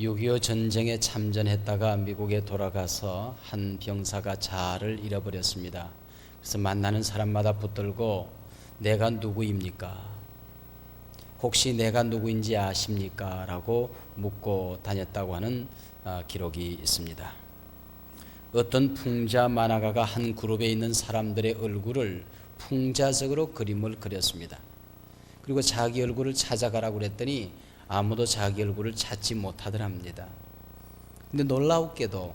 6.25 전쟁에 참전했다가 미국에 돌아가서 한 병사가 자아를 잃어버렸습니다. 그래서 만나는 사람마다 붙들고 내가 누구입니까? 혹시 내가 누구인지 아십니까? 라고 묻고 다녔다고 하는 기록이 있습니다. 어떤 풍자 만화가가 한 그룹에 있는 사람들의 얼굴을 풍자적으로 그림을 그렸습니다. 그리고 자기 얼굴을 찾아가라고 그랬더니 아무도 자기 얼굴을 찾지 못하더랍니다. 근데 놀라웠게도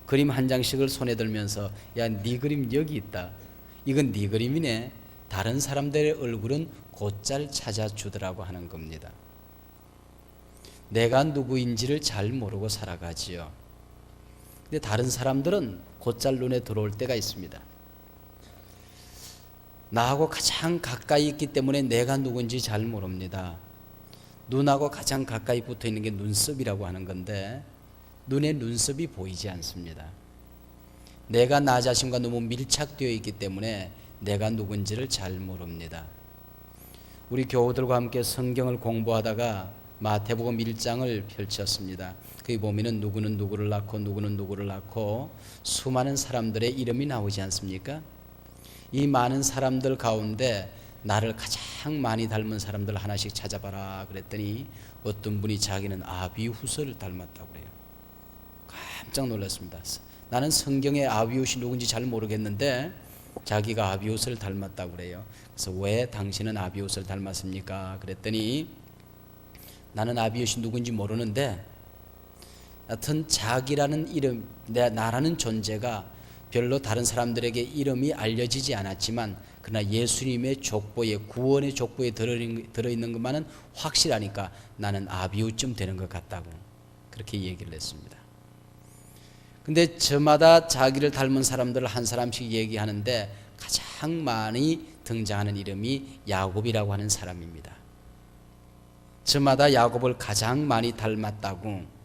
그림 한 장씩을 손에 들면서 야, 네 그림 여기 있다. 이건 네 그림이네. 다른 사람들의 얼굴은 곧잘 찾아주더라고 하는 겁니다. 내가 누구인지를 잘 모르고 살아가지요. 근데 다른 사람들은 곧잘 눈에 들어올 때가 있습니다. 나하고 가장 가까이 있기 때문에 내가 누군지 잘 모릅니다. 눈하고 가장 가까이 붙어 있는 게 눈썹이라고 하는 건데 눈에 눈썹이 보이지 않습니다. 내가 나 자신과 너무 밀착되어 있기 때문에 내가 누군지를 잘 모릅니다. 우리 교우들과 함께 성경을 공부하다가 마태복음 1장을 펼쳤습니다. 거기 보면은 누구는 누구를 낳고 누구는 누구를 낳고 수많은 사람들의 이름이 나오지 않습니까? 이 많은 사람들 가운데 나를 가장 많이 닮은 사람들 하나씩 찾아봐라 그랬더니 어떤 분이 자기는 아비후서를 닮았다고 그래요. 깜짝 놀랐습니다. 나는 성경의 아비후시 누군지 잘 모르겠는데 자기가 아비후서를 닮았다고 그래요. 그래서 왜 당신은 아비후서를 닮았습니까? 그랬더니 나는 아비후시 누군지 모르는데 하여튼 자기라는 이름, 나라는 존재가 별로 다른 사람들에게 이름이 알려지지 않았지만 그러나 예수님의 족보에, 구원의 족보에 들어있는 것만은 확실하니까 나는 아비후쯤 되는 것 같다고 그렇게 얘기를 했습니다. 근데 저마다 자기를 닮은 사람들을 한 사람씩 얘기하는데 가장 많이 등장하는 이름이 야곱이라고 하는 사람입니다. 저마다 야곱을 가장 많이 닮았다고.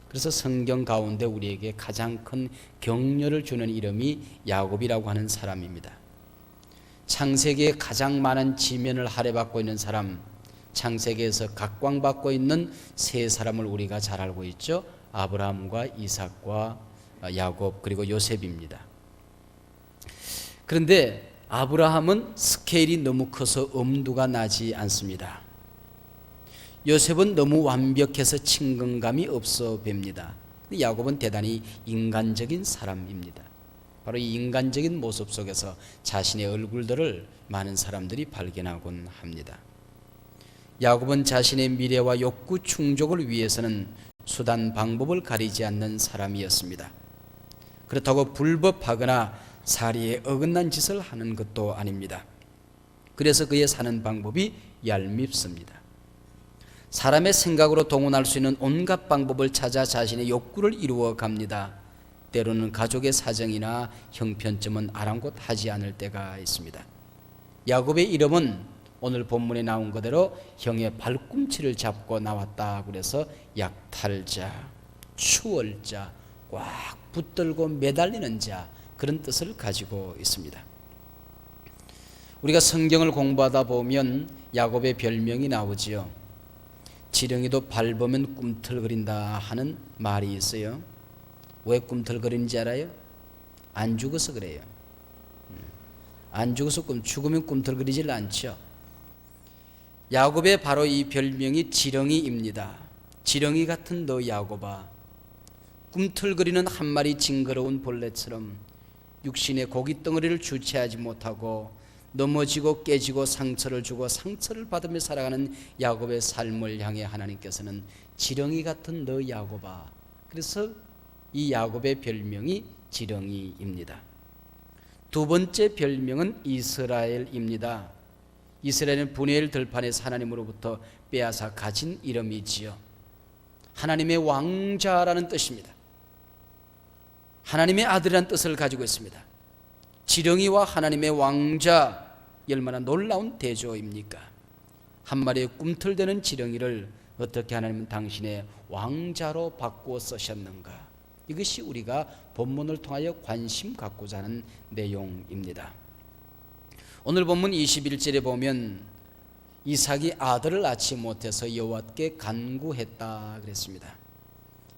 그래서 성경 가운데 우리에게 가장 큰 격려를 주는 이름이 야곱이라고 하는 사람입니다. 창세기에 가장 많은 지면을 할애받고 있는 사람, 창세기에서 각광받고 있는 세 사람을 우리가 잘 알고 있죠. 아브라함과 이삭과 야곱 그리고 요셉입니다. 그런데 아브라함은 스케일이 너무 커서 엄두가 나지 않습니다. 요셉은 너무 완벽해서 친근감이 없어 봅니다. 야곱은 대단히 인간적인 사람입니다. 바로 이 인간적인 모습 속에서 자신의 얼굴들을 많은 사람들이 발견하곤 합니다. 야곱은 자신의 미래와 욕구 충족을 위해서는 수단 방법을 가리지 않는 사람이었습니다. 그렇다고 불법하거나 사리에 어긋난 짓을 하는 것도 아닙니다. 그래서 그의 사는 방법이 얄밉습니다. 사람의 생각으로 동원할 수 있는 온갖 방법을 찾아 자신의 욕구를 이루어 갑니다. 때로는 가족의 사정이나 형편쯤은 아랑곳하지 않을 때가 있습니다. 야곱의 이름은 오늘 본문에 나온 그대로 형의 발꿈치를 잡고 나왔다 그래서 약탈자, 추월자, 꽉 붙들고 매달리는 자 그런 뜻을 가지고 있습니다. 우리가 성경을 공부하다 보면 야곱의 별명이 나오지요. 지렁이도 밟으면 꿈틀거린다 하는 말이 있어요. 왜 꿈틀거리는지 알아요? 안 죽어서 그래요. 안 죽어서 죽으면 꿈틀거리질 않죠. 야곱의 바로 이 별명이 지렁이입니다. 지렁이 같은 너 야곱아, 꿈틀거리는 한 마리 징그러운 벌레처럼 육신의 고깃덩어리를 주체하지 못하고 넘어지고 깨지고 상처를 주고 상처를 받으며 살아가는 야곱의 삶을 향해 하나님께서는 지렁이 같은 너 야곱아, 그래서 이 야곱의 별명이 지렁이입니다. 두 번째 별명은 이스라엘입니다. 이스라엘은 분이엘 들판에서 하나님으로부터 빼앗아 가진 이름이지요. 하나님의 왕자라는 뜻입니다. 하나님의 아들이라는 뜻을 가지고 있습니다. 지렁이와 하나님의 왕자, 얼마나 놀라운 대조입니까? 한 마리의 꿈틀대는 지렁이를 어떻게 하나님은 당신의 왕자로 바꾸어 쓰셨는가? 이것이 우리가 본문을 통하여 관심 갖고자 하는 내용입니다. 오늘 본문 21절에 보면 이삭이 아들을 낳지 못해서 여호와께 간구했다 그랬습니다.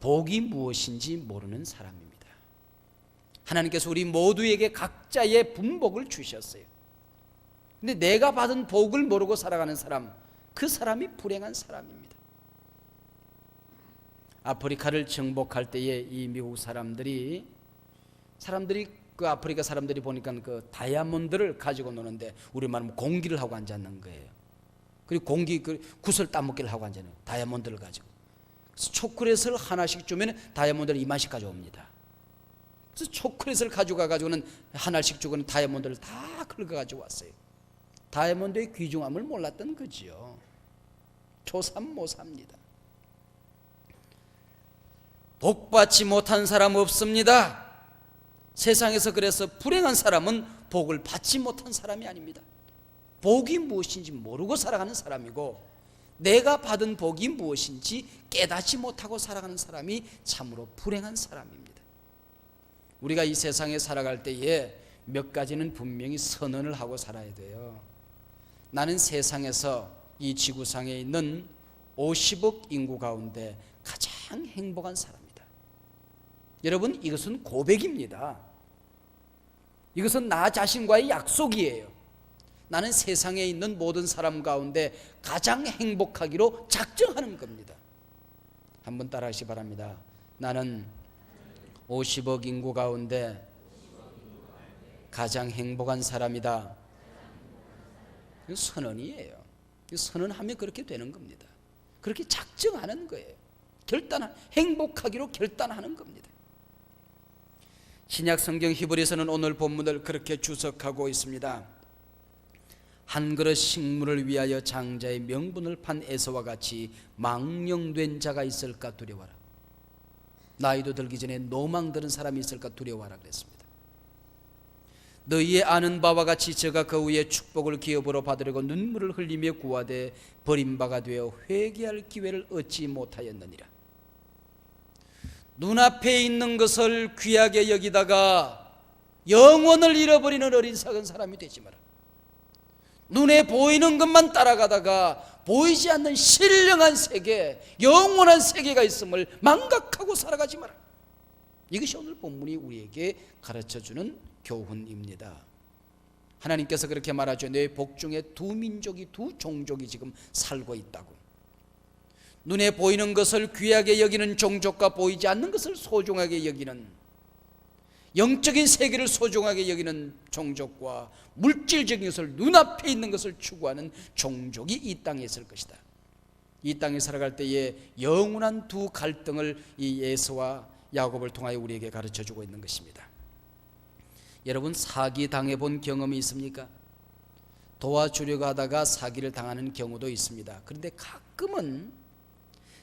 복이 무엇인지 모르는 사람입니다. 하나님께서 우리 모두에게 각자의 분복을 주셨어요. 근데 내가 받은 복을 모르고 살아가는 사람, 그 사람이 불행한 사람입니다. 아프리카를 정복할 때에 이 미국 사람들이 그 아프리카 사람들이 보니까 그 다이아몬드를 가지고 노는데 우리말로 공기를 하고 앉았는 거예요. 그리고 공기 굿을 따먹기를 하고 앉았는 거예요. 다이아몬드를 가지고. 그래서 초콜릿을 하나씩 주면 다이아몬드를 이만씩 가져옵니다. 그래서 초콜릿을 가져가지고는 하나씩 주고는 다이아몬드를 다 긁어가지고 왔어요. 다이아몬드의 귀중함을 몰랐던 거지요. 조삼모사입니다. 복받지 못한 사람 없습니다. 세상에서 그래서 불행한 사람은 복을 받지 못한 사람이 아닙니다. 복이 무엇인지 모르고 살아가는 사람이고 내가 받은 복이 무엇인지 깨닫지 못하고 살아가는 사람이 참으로 불행한 사람입니다. 우리가 이 세상에 살아갈 때에 몇 가지는 분명히 선언을 하고 살아야 돼요. 나는 세상에서 이 지구상에 있는 50억 인구 가운데 가장 행복한 사람이다. 여러분, 이것은 고백입니다. 이것은 나 자신과의 약속이에요. 나는 세상에 있는 모든 사람 가운데 가장 행복하기로 작정하는 겁니다. 한번 따라하시기 바랍니다. 나는 50억 인구 가운데 가장 행복한 사람이다. 이건 선언이에요. 선언하면 그렇게 되는 겁니다. 그렇게 작정하는 거예요. 행복하기로 결단하는 겁니다. 신약 성경 히브리서는 오늘 본문을 그렇게 주석하고 있습니다. 한 그릇 식물을 위하여 장자의 명분을 판 에서와 같이 망령된 자가 있을까 두려워하라. 나이도 들기 전에 노망 들은 사람이 있을까 두려워하라 그랬습니다. 너희의 아는 바와 같이 저가 그 위에 축복을 기업으로 받으려고 눈물을 흘리며 구하되 버림바가 되어 회개할 기회를 얻지 못하였느니라. 눈앞에 있는 것을 귀하게 여기다가 영혼을 잃어버리는 어리석은 사람이 되지 마라. 눈에 보이는 것만 따라가다가 보이지 않는 신령한 세계, 영원한 세계가 있음을 망각하고 살아가지 마라. 이것이 오늘 본문이 우리에게 가르쳐주는 교훈입니다. 하나님께서 그렇게 말하죠. 내 복중에 두 민족이, 두 종족이 지금 살고 있다고. 눈에 보이는 것을 귀하게 여기는 종족과 보이지 않는 것을 소중하게 여기는, 영적인 세계를 소중하게 여기는 종족과 물질적인 것을, 눈앞에 있는 것을 추구하는 종족이 이 땅에 있을 것이다. 이 땅에 살아갈 때에 영원한 두 갈등을 이 에서와 야곱을 통하여 우리에게 가르쳐주고 있는 것입니다. 여러분, 사기 당해본 경험이 있습니까? 도와주려고 하다가 사기를 당하는 경우도 있습니다. 그런데 가끔은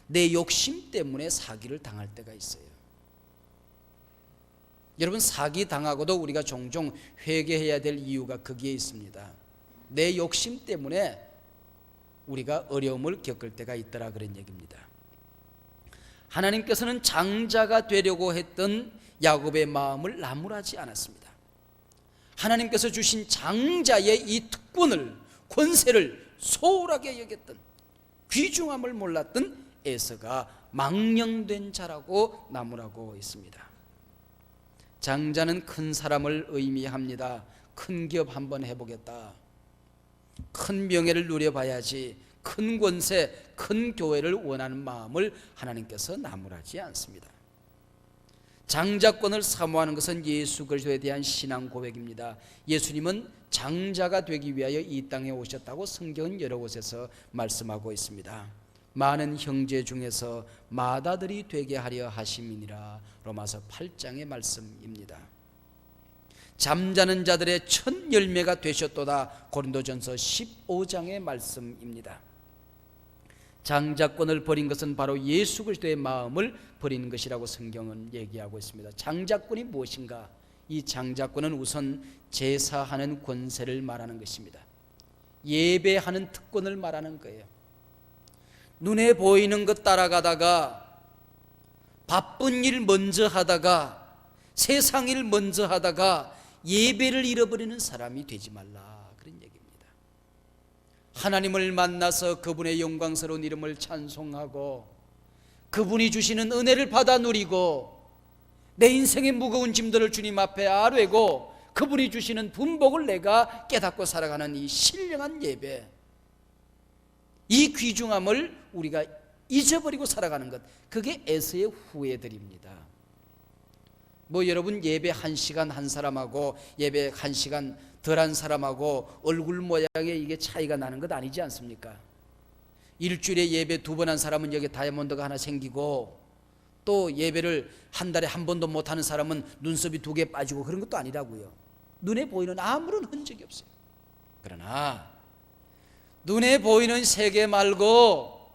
내 욕심 때문에 사기를 당할 때가 있어요. 여러분, 사기 당하고도 우리가 종종 회개해야 될 이유가 거기에 있습니다. 내 욕심 때문에 우리가 어려움을 겪을 때가 있더라, 그런 얘기입니다. 하나님께서는 장자가 되려고 했던 야곱의 마음을 나무라지 않았습니다. 하나님께서 주신 장자의 이 특권을, 권세를 소홀하게 여겼던, 귀중함을 몰랐던 에서가 망령된 자라고 나무라고 있습니다. 장자는 큰 사람을 의미합니다. 큰 기업 한번 해보겠다, 큰 명예를 누려봐야지, 큰 권세, 큰 교회를 원하는 마음을 하나님께서 나무라지 않습니다. 장자권을 사모하는 것은 예수 그리스도에 대한 신앙 고백입니다. 예수님은 장자가 되기 위하여 이 땅에 오셨다고 성경은 여러 곳에서 말씀하고 있습니다. 많은 형제 중에서 맏아들이 되게 하려 하심이니라. 로마서 8장의 말씀입니다. 잠자는 자들의 첫 열매가 되셨도다. 고린도전서 15장의 말씀입니다. 장자권을 버린 것은 바로 예수 그리스도의 마음을 버리는 것이라고 성경은 얘기하고 있습니다. 장자권이 무엇인가? 이 장자권은 우선 제사하는 권세를 말하는 것입니다. 예배하는 특권을 말하는 거예요. 눈에 보이는 것 따라가다가, 바쁜 일 먼저 하다가, 세상 일 먼저 하다가 예배를 잃어버리는 사람이 되지 말라, 그런 얘기입니다. 하나님을 만나서 그분의 영광스러운 이름을 찬송하고 그분이 주시는 은혜를 받아 누리고 내 인생의 무거운 짐들을 주님 앞에 아뢰고 그분이 주시는 분복을 내가 깨닫고 살아가는 이 신령한 예배, 이 귀중함을 우리가 잊어버리고 살아가는 것, 그게 에서의 후회들입니다. 여러분 예배 1시간 한 사람하고 예배 1시간 덜한 사람하고 얼굴 모양에 이게 차이가 나는 것 아니지 않습니까? 일주일에 예배 2번 한 사람은 여기 다이아몬드가 하나 생기고, 또 예배를 한 달에 한 번도 못하는 사람은 눈썹이 2개 빠지고 그런 것도 아니라고요. 눈에 보이는 아무런 흔적이 없어요. 그러나 눈에 보이는 세계 말고,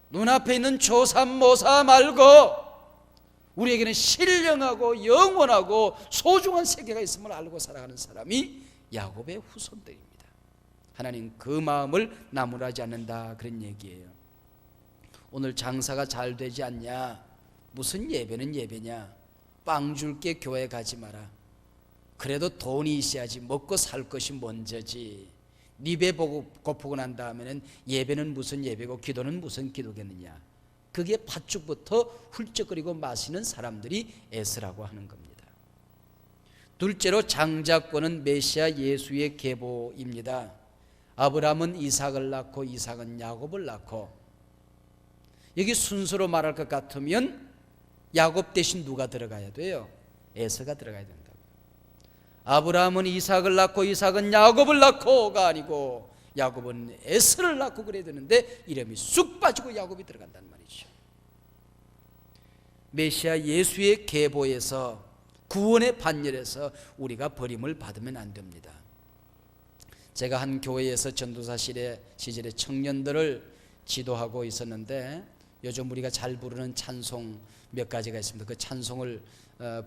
눈앞에 있는 조삼모사 말고, 우리에게는 신령하고 영원하고 소중한 세계가 있음을 알고 살아가는 사람이 야곱의 후손들입니다. 하나님 그 마음을 나무라지 않는다, 그런 얘기예요. 오늘 장사가 잘 되지 않냐? 무슨 예배는 예배냐? 빵 줄게 교회 가지 마라. 그래도 돈이 있어야지, 먹고 살 것이 먼저지. 네 배 고프고 난 다음에는 예배는 무슨 예배고 기도는 무슨 기도겠느냐. 그게 팥죽부터 훌쩍거리고 마시는 사람들이 에스라고 하는 겁니다. 둘째로 장자권은 메시아 예수의 계보입니다. 아브라함은 이삭을 낳고 이삭은 야곱을 낳고, 여기 순서로 말할 것 같으면 야곱 대신 누가 들어가야 돼요? 에서가 들어가야 된다고. 아브라함은 이삭을 낳고 이삭은 야곱을 낳고가 아니고 야곱은 에서를 낳고 그래야 되는데 이름이 쑥 빠지고 야곱이 들어간다는 말이죠. 메시아 예수의 계보에서, 구원의 반열에서 우리가 버림을 받으면 안 됩니다. 제가 한 교회에서 전도사 시절에 청년들을 지도하고 있었는데, 요즘 우리가 잘 부르는 찬송 몇 가지가 있습니다. 그 찬송을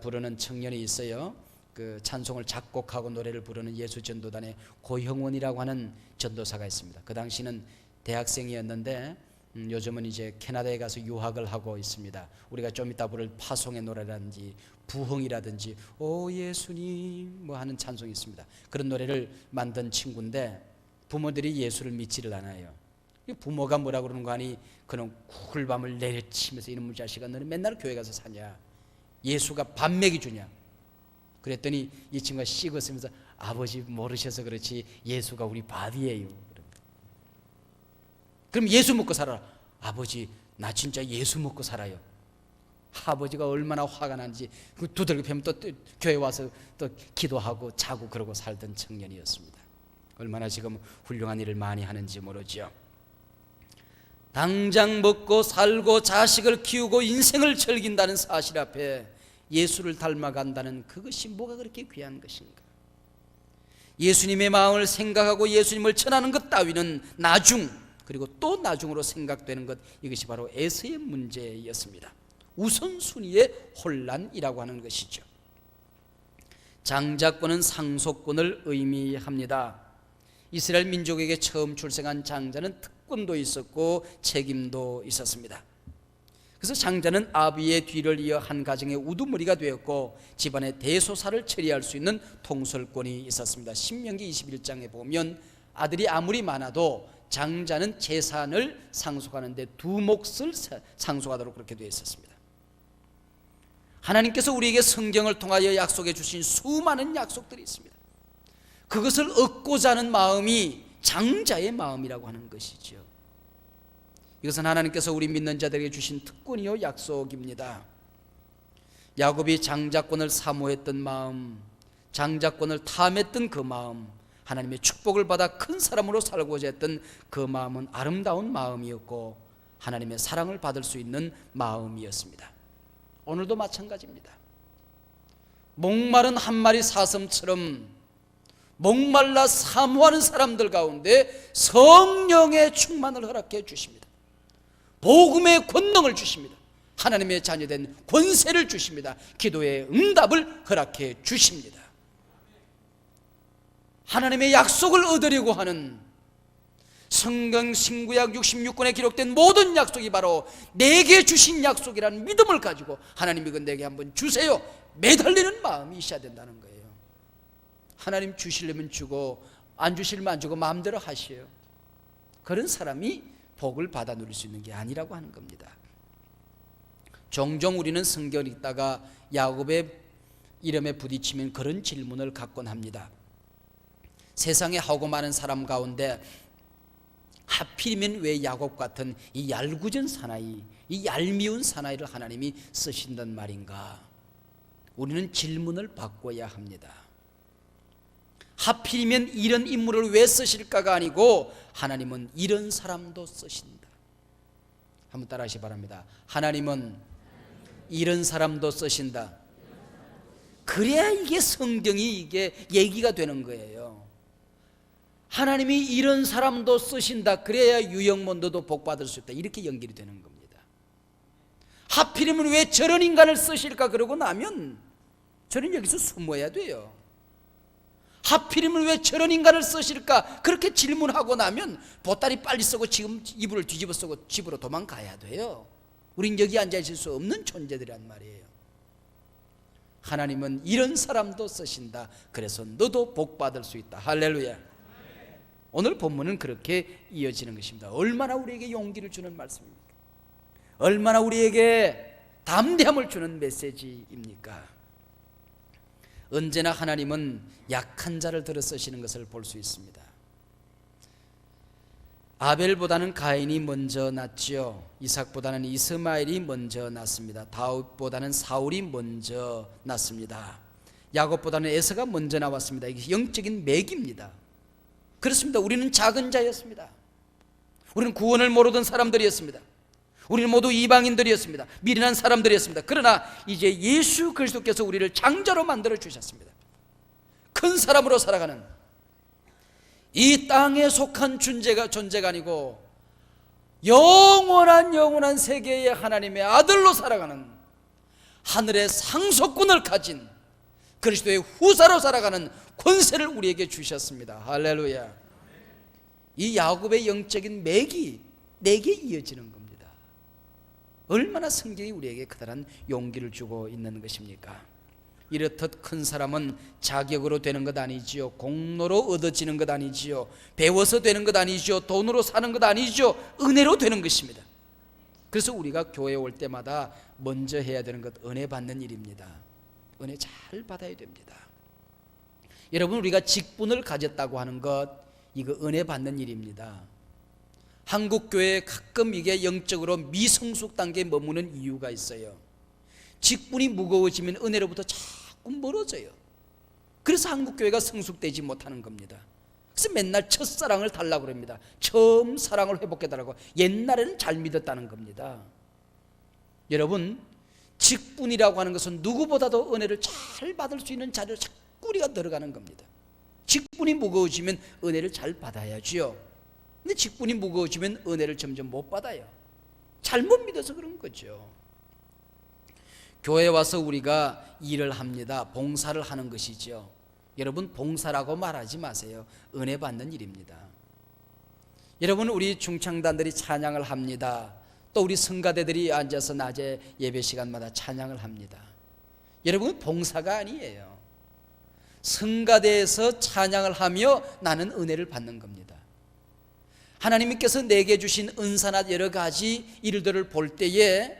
부르는 청년이 있어요. 그 찬송을 작곡하고 노래를 부르는 예수전도단의 고형원이라고 하는 전도사가 있습니다. 그 당시는 대학생이었는데 요즘은 이제 캐나다에 가서 유학을 하고 있습니다. 우리가 좀 이따 부를 파송의 노래라든지 부흥이라든지 오 예수님 하는 찬송이 있습니다. 그런 노래를 만든 친구인데, 부모들이 예수를 믿지를 않아요. 부모가 뭐라 그러는 거 아니, 그는 쿨밤을 내리치면서 이놈의 자식아 너는 맨날 교회 가서 사냐, 예수가 밥 먹여주냐. 그랬더니 이 친구가 씩웃으면서 아버지 모르셔서 그렇지 예수가 우리 밥이에요. 그럼 예수 먹고 살아라. 아버지 나 진짜 예수 먹고 살아요. 아버지가 얼마나 화가 난지 두들겨 패면 또 교회 와서 또 기도하고 자고 그러고 살던 청년이었습니다. 얼마나 지금 훌륭한 일을 많이 하는지 모르죠. 당장 먹고 살고 자식을 키우고 인생을 즐긴다는 사실 앞에 예수를 닮아간다는 그것이 뭐가 그렇게 귀한 것인가? 예수님의 마음을 생각하고 예수님을 전하는 것 따위는 나중, 그리고 또 나중으로 생각되는 것, 이것이 바로 에서의 문제였습니다. 우선순위의 혼란이라고 하는 것이죠. 장자권은 상속권을 의미합니다. 이스라엘 민족에게 처음 출생한 장자는 특권도 있었고 책임도 있었습니다. 그래서 장자는 아비의 뒤를 이어 한 가정의 우두머리가 되었고 집안의 대소사를 처리할 수 있는 통솔권이 있었습니다. 신명기 21장에 보면 아들이 아무리 많아도 장자는 재산을 상속하는데 2몫을 상속하도록 그렇게 되어 있었습니다. 하나님께서 우리에게 성경을 통하여 약속해 주신 수많은 약속들이 있습니다. 그것을 얻고자 하는 마음이 장자의 마음이라고 하는 것이죠. 이것은 하나님께서 우리 믿는 자들에게 주신 특권이요 약속입니다. 야곱이 장자권을 사모했던 마음, 장자권을 탐했던 그 마음, 하나님의 축복을 받아 큰 사람으로 살고자 했던 그 마음은 아름다운 마음이었고 하나님의 사랑을 받을 수 있는 마음이었습니다. 오늘도 마찬가지입니다. 목마른 한 마리 사슴처럼 목말라 사모하는 사람들 가운데 성령의 충만을 허락해 주십니다. 복음의 권능을 주십니다. 하나님의 자녀된 권세를 주십니다. 기도의 응답을 허락해 주십니다. 하나님의 약속을 얻으려고 하는 성경 신구약 66권에 기록된 모든 약속이 바로 내게 주신 약속이라는 믿음을 가지고 하나님 이거 내게 한번 주세요 매달리는 마음이 있어야 된다는 거예요. 하나님 주시려면 주고 안 주시려면 안 주고 마음대로 하시오. 그런 사람이 복을 받아 누릴 수 있는 게 아니라고 하는 겁니다. 종종 우리는 성경을 읽다가 야곱의 이름에 부딪히면 그런 질문을 갖곤 합니다. 세상에 하고 많은 사람 가운데 하필이면 왜 야곱 같은 이 얄궂은 사나이, 이 얄미운 사나이를 하나님이 쓰신단 말인가? 우리는 질문을 바꿔야 합니다. 하필이면 이런 인물을 왜 쓰실까가 아니고 하나님은 이런 사람도 쓰신다. 한번 따라 하시기 바랍니다. 하나님은 이런 사람도 쓰신다. 그래야 이게 성경이 이게 얘기가 되는 거예요. 하나님이 이런 사람도 쓰신다. 그래야 유영몬도도 복받을 수 있다. 이렇게 연결이 되는 겁니다. 하필이면 왜 저런 인간을 쓰실까 그러고 나면 저는 여기서 숨어야 돼요. 하필이면 왜 저런 인간을 쓰실까 그렇게 질문하고 나면 보따리 빨리 쓰고 지금 이불을 뒤집어 쓰고 집으로 도망가야 돼요. 우린 여기 앉아 있을 수 없는 존재들이란 말이에요. 하나님은 이런 사람도 쓰신다. 그래서 너도 복받을 수 있다. 할렐루야. 오늘 본문은 그렇게 이어지는 것입니다. 얼마나 우리에게 용기를 주는 말씀입니까? 얼마나 우리에게 담대함을 주는 메시지입니까? 언제나 하나님은 약한 자를 들어 쓰시는 것을 볼 수 있습니다. 아벨보다는 가인이 먼저 났지요. 이삭보다는 이스마엘이 먼저 났습니다. 다윗보다는 사울이 먼저 났습니다. 야곱보다는 에서가 먼저 나왔습니다. 이게 영적인 맥입니다. 그렇습니다. 우리는 작은 자였습니다. 우리는 구원을 모르던 사람들이었습니다. 우리는 모두 이방인들이었습니다. 미련한 사람들이었습니다. 그러나 이제 예수 그리스도께서 우리를 장자로 만들어 주셨습니다. 큰 사람으로 살아가는, 이 땅에 속한 존재가 아니고 영원한 세계의 하나님의 아들로 살아가는, 하늘의 상속권을 가진 그리스도의 후사로 살아가는 권세를 우리에게 주셨습니다. 할렐루야. 이 야곱의 영적인 맥이 내게 이어지는 겁니다. 얼마나 성경이 우리에게 커다란 용기를 주고 있는 것입니까? 이렇듯 큰 사람은 자격으로 되는 것 아니지요. 공로로 얻어지는 것 아니지요. 배워서 되는 것 아니지요. 돈으로 사는 것 아니지요. 은혜로 되는 것입니다. 그래서 우리가 교회에 올 때마다 먼저 해야 되는 것, 은혜 받는 일입니다. 은혜 잘 받아야 됩니다. 여러분, 우리가 직분을 가졌다고 하는 것, 이거 은혜 받는 일입니다. 한국 교회에 가끔 이게 영적으로 미성숙 단계에 머무는 이유가 있어요. 직분이 무거워지면 은혜로부터 자꾸 멀어져요. 그래서 한국 교회가 성숙되지 못하는 겁니다. 그래서 맨날 첫사랑을 달라고 합니다. 처음 사랑을 회복해달라고. 옛날에는 잘 믿었다는 겁니다. 여러분, 직분이라고 하는 것은 누구보다도 은혜를 잘 받을 수 있는 자리로 자꾸 우리가 들어가는 겁니다. 직분이 무거워지면 은혜를 잘 받아야지요. 근데 직분이 무거워지면 은혜를 점점 못 받아요. 잘못 믿어서 그런 거죠. 교회에 와서 우리가 일을 합니다. 봉사를 하는 것이죠. 여러분, 봉사라고 말하지 마세요. 은혜 받는 일입니다. 여러분, 우리 중창단들이 찬양을 합니다. 또 우리 성가대들이 앉아서 낮에 예배 시간마다 찬양을 합니다. 여러분, 봉사가 아니에요. 성가대에서 찬양을 하며 나는 은혜를 받는 겁니다. 하나님께서 내게 주신 은사나 여러 가지 일들을 볼 때에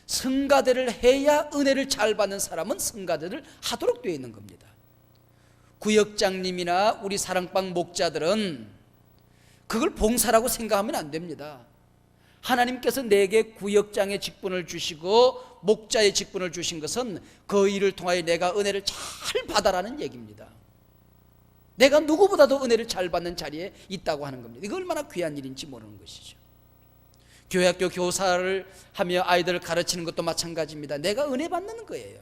성가대를 해야 은혜를 잘 받는 사람은 성가대를 하도록 되어 있는 겁니다. 구역장님이나 우리 사랑방 목자들은 그걸 봉사라고 생각하면 안 됩니다. 하나님께서 내게 구역장의 직분을 주시고 목자의 직분을 주신 것은 그 일을 통하여 내가 은혜를 잘 받아라는 얘기입니다. 내가 누구보다도 은혜를 잘 받는 자리에 있다고 하는 겁니다. 이거 얼마나 귀한 일인지 모르는 것이죠. 교회학교 교사를 하며 아이들을 가르치는 것도 마찬가지입니다. 내가 은혜 받는 거예요.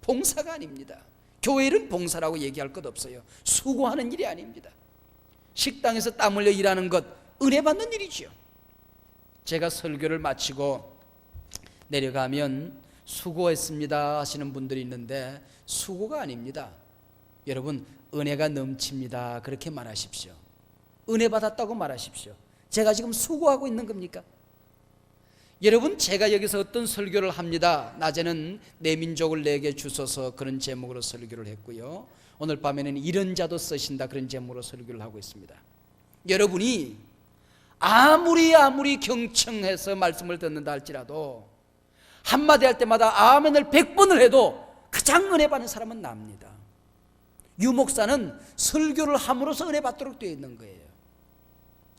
봉사가 아닙니다. 교회는 봉사라고 얘기할 것 없어요. 수고하는 일이 아닙니다. 식당에서 땀 흘려 일하는 것, 은혜 받는 일이죠. 제가 설교를 마치고 내려가면 수고했습니다 하시는 분들이 있는데 수고가 아닙니다. 여러분, 은혜가 넘칩니다. 그렇게 말하십시오. 은혜 받았다고 말하십시오. 제가 지금 수고하고 있는 겁니까? 여러분, 제가 여기서 어떤 설교를 합니다. 낮에는 내 민족을 내게 주소서, 그런 제목으로 설교를 했고요. 오늘 밤에는 이런 자도 쓰신다, 그런 제목으로 설교를 하고 있습니다. 여러분이 아무리 경청해서 말씀을 듣는다 할지라도 한마디 할 때마다 아멘을 100번을 해도 가장 은혜 받는 사람은 납니다. 유목사는 설교를 함으로써 은혜 받도록 되어 있는 거예요.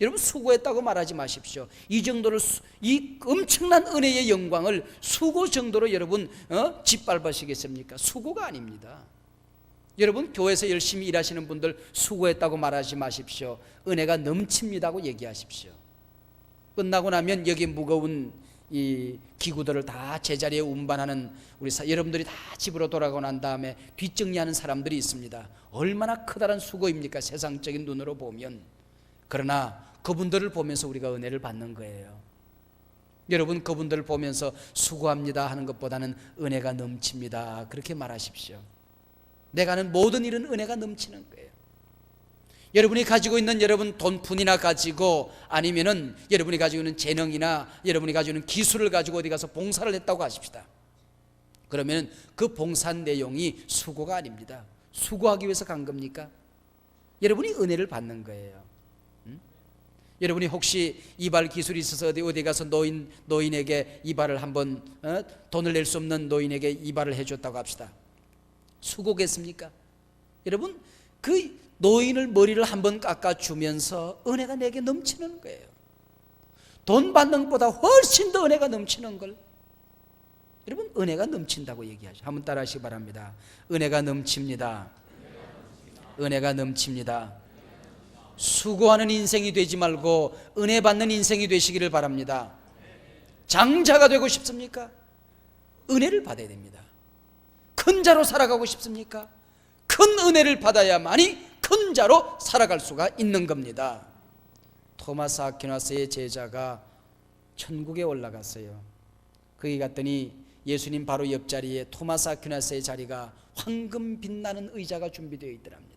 여러분, 수고했다고 말하지 마십시오. 이 정도를, 이 엄청난 은혜의 영광을 수고 정도로 여러분 짓밟으시겠습니까? 수고가 아닙니다. 여러분, 교회에서 열심히 일하시는 분들 수고했다고 말하지 마십시오. 은혜가 넘칩니다고 얘기하십시오. 끝나고 나면 여기 무거운 이 기구들을 다 제자리에 운반하는 우리 여러분들이 다 집으로 돌아가고 난 다음에 뒷정리하는 사람들이 있습니다. 얼마나 커다란 수고입니까? 세상적인 눈으로 보면. 그러나 그분들을 보면서 우리가 은혜를 받는 거예요. 여러분, 그분들을 보면서 수고합니다 하는 것보다는 은혜가 넘칩니다 그렇게 말하십시오. 내가 하는 모든 일은 은혜가 넘치는 거예요. 여러분이 가지고 있는 여러분 돈푼이나 가지고, 아니면은 여러분이 가지고 있는 재능이나 여러분이 가지고 있는 기술을 가지고 어디 가서 봉사를 했다고 하십시다. 그러면 그 봉사 내용이 수고가 아닙니다. 수고하기 위해서 간 겁니까? 여러분이 은혜를 받는 거예요. 여러분이 혹시 이발 기술이 있어서 어디 가서 노인에게 이발을 한번 돈을 낼 수 없는 노인에게 이발을 해줬다고 합시다. 수고겠습니까? 여러분, 그 노인을 머리를 한번 깎아주면서 은혜가 내게 넘치는 거예요. 돈 받는 것보다 훨씬 더 은혜가 넘치는 걸. 여러분, 은혜가 넘친다고 얘기하죠. 한번 따라 하시기 바랍니다. 은혜가 넘칩니다. 은혜가 넘칩니다. 수고하는 인생이 되지 말고 은혜 받는 인생이 되시기를 바랍니다. 장자가 되고 싶습니까? 은혜를 받아야 됩니다. 큰 자로 살아가고 싶습니까? 큰 은혜를 받아야만이 큰 자로 살아갈 수가 있는 겁니다. 토마스 아퀴나스의 제자가 천국에 올라갔어요. 거기 갔더니 예수님 바로 옆자리에 토마스 아퀴나스의 자리가 황금 빛나는 의자가 준비되어 있더랍니다.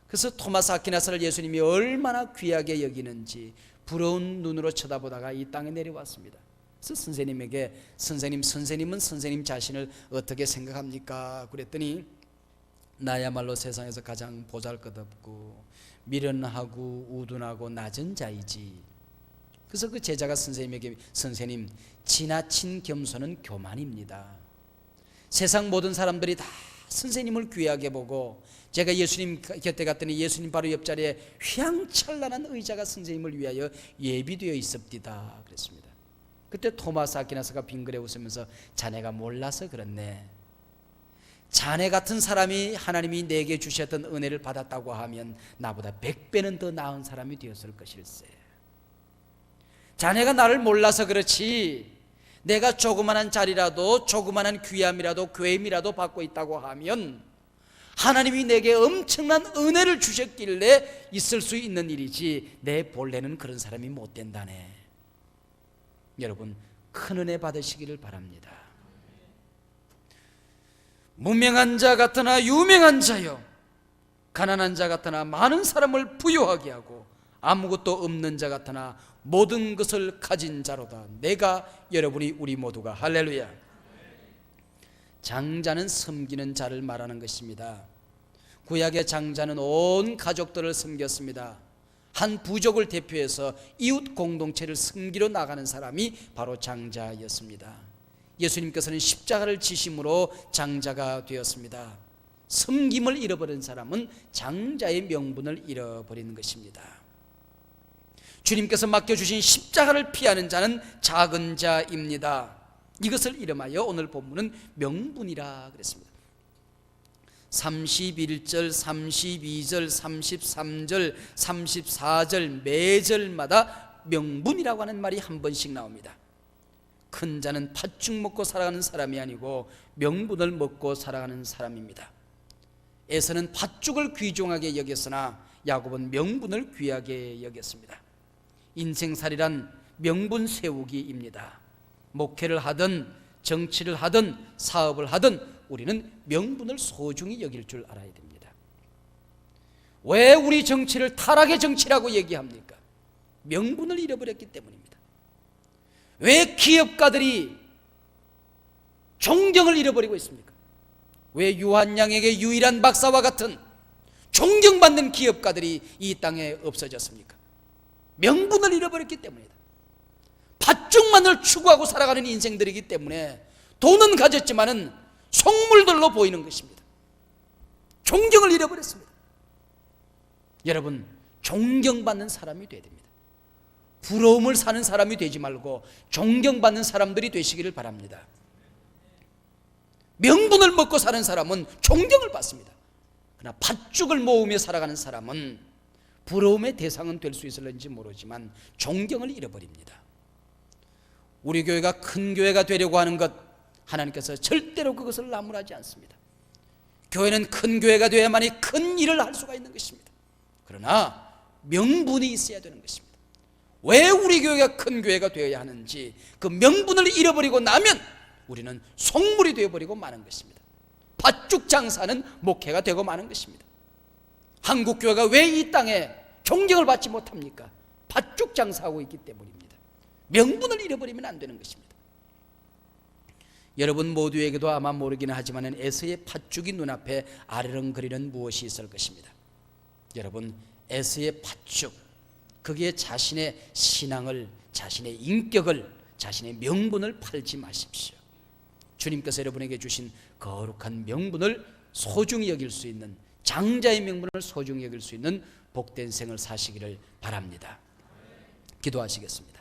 그래서 토마스 아퀴나스를 예수님이 얼마나 귀하게 여기는지 부러운 눈으로 쳐다보다가 이 땅에 내려왔습니다. 그래서 선생님에게 선생님은 선생님 자신을 어떻게 생각합니까? 그랬더니 나야말로 세상에서 가장 보잘것없고 미련하고 우둔하고 낮은 자이지. 그래서 그 제자가 선생님에게, 선생님, 지나친 겸손은 교만입니다. 세상 모든 사람들이 다 선생님을 귀하게 보고, 제가 예수님 곁에 갔더니 예수님 바로 옆자리에 휘황찬란한 의자가 선생님을 위하여 예비되어 있습니다 그랬습니다. 그때 토마스 아퀴나스가 빙그레 웃으면서, 자네가 몰라서 그렇네. 자네 같은 사람이 하나님이 내게 주셨던 은혜를 받았다고 하면 나보다 100배는 더 나은 사람이 되었을 것일세. 자네가 나를 몰라서 그렇지, 내가 조그만한 자리라도 조그만한 귀함이라도 괴임이라도 받고 있다고 하면 하나님이 내게 엄청난 은혜를 주셨길래 있을 수 있는 일이지, 내 본래는 그런 사람이 못 된다네. 여러분, 큰 은혜 받으시기를 바랍니다. 무명한 자 같으나 유명한 자요, 가난한 자 같으나 많은 사람을 부유하게 하고 아무것도 없는 자 같으나 모든 것을 가진 자로다. 내가, 여러분이, 우리 모두가. 할렐루야. 장자는 섬기는 자를 말하는 것입니다. 구약의 장자는 온 가족들을 섬겼습니다. 한 부족을 대표해서 이웃 공동체를 섬기러 나가는 사람이 바로 장자였습니다. 예수님께서는 십자가를 지심으로 장자가 되었습니다. 섬김을 잃어버린 사람은 장자의 명분을 잃어버리는 것입니다. 주님께서 맡겨주신 십자가를 피하는 자는 작은 자입니다. 이것을 이름하여 오늘 본문은 명분이라 그랬습니다. 31절, 32절, 33절, 34절 매절마다 명분이라고 하는 말이 한 번씩 나옵니다. 큰 자는 팥죽 먹고 살아가는 사람이 아니고 명분을 먹고 살아가는 사람입니다. 에서는 팥죽을 귀중하게 여겼으나 야곱은 명분을 귀하게 여겼습니다. 인생살이란 명분 세우기입니다. 목회를 하든 정치를 하든 사업을 하든 우리는 명분을 소중히 여길 줄 알아야 됩니다. 왜 우리 정치를 타락의 정치라고 얘기합니까? 명분을 잃어버렸기 때문입니다. 왜 기업가들이 존경을 잃어버리고 있습니까? 왜 유한양에게 유일한 박사와 같은 존경받는 기업가들이 이 땅에 없어졌습니까? 명분을 잃어버렸기 때문이다. 팥죽만을 추구하고 살아가는 인생들이기 때문에 돈은 가졌지만은 속물들로 보이는 것입니다. 존경을 잃어버렸습니다. 여러분, 존경받는 사람이 되어야 됩니다. 부러움을 사는 사람이 되지 말고 존경받는 사람들이 되시기를 바랍니다. 명분을 먹고 사는 사람은 존경을 받습니다. 그러나 팥죽을 모으며 살아가는 사람은 부러움의 대상은 될 수 있을는지 모르지만 존경을 잃어버립니다. 우리 교회가 큰 교회가 되려고 하는 것, 하나님께서 절대로 그것을 나무라지 않습니다. 교회는 큰 교회가 되어야만이 큰 일을 할 수가 있는 것입니다. 그러나 명분이 있어야 되는 것입니다. 왜 우리 교회가 큰 교회가 되어야 하는지 그 명분을 잃어버리고 나면 우리는 속물이 되어버리고 마는 것입니다. 팥죽 장사는 목회가 되고 마는 것입니다. 한국 교회가 왜 이 땅에 존경을 받지 못합니까? 팥죽 장사하고 있기 때문입니다. 명분을 잃어버리면 안 되는 것입니다. 여러분 모두에게도 아마 모르기는 하지만 에서의 팥죽이 눈앞에 아르렁거리는 무엇이 있을 것입니다. 여러분, 에서의 팥죽, 거기에 자신의 신앙을, 자신의 인격을, 자신의 명분을 팔지 마십시오. 주님께서 여러분에게 주신 거룩한 명분을 소중히 여길 수 있는, 장자의 명분을 소중히 여길 수 있는 복된 생을 사시기를 바랍니다. 기도하시겠습니다.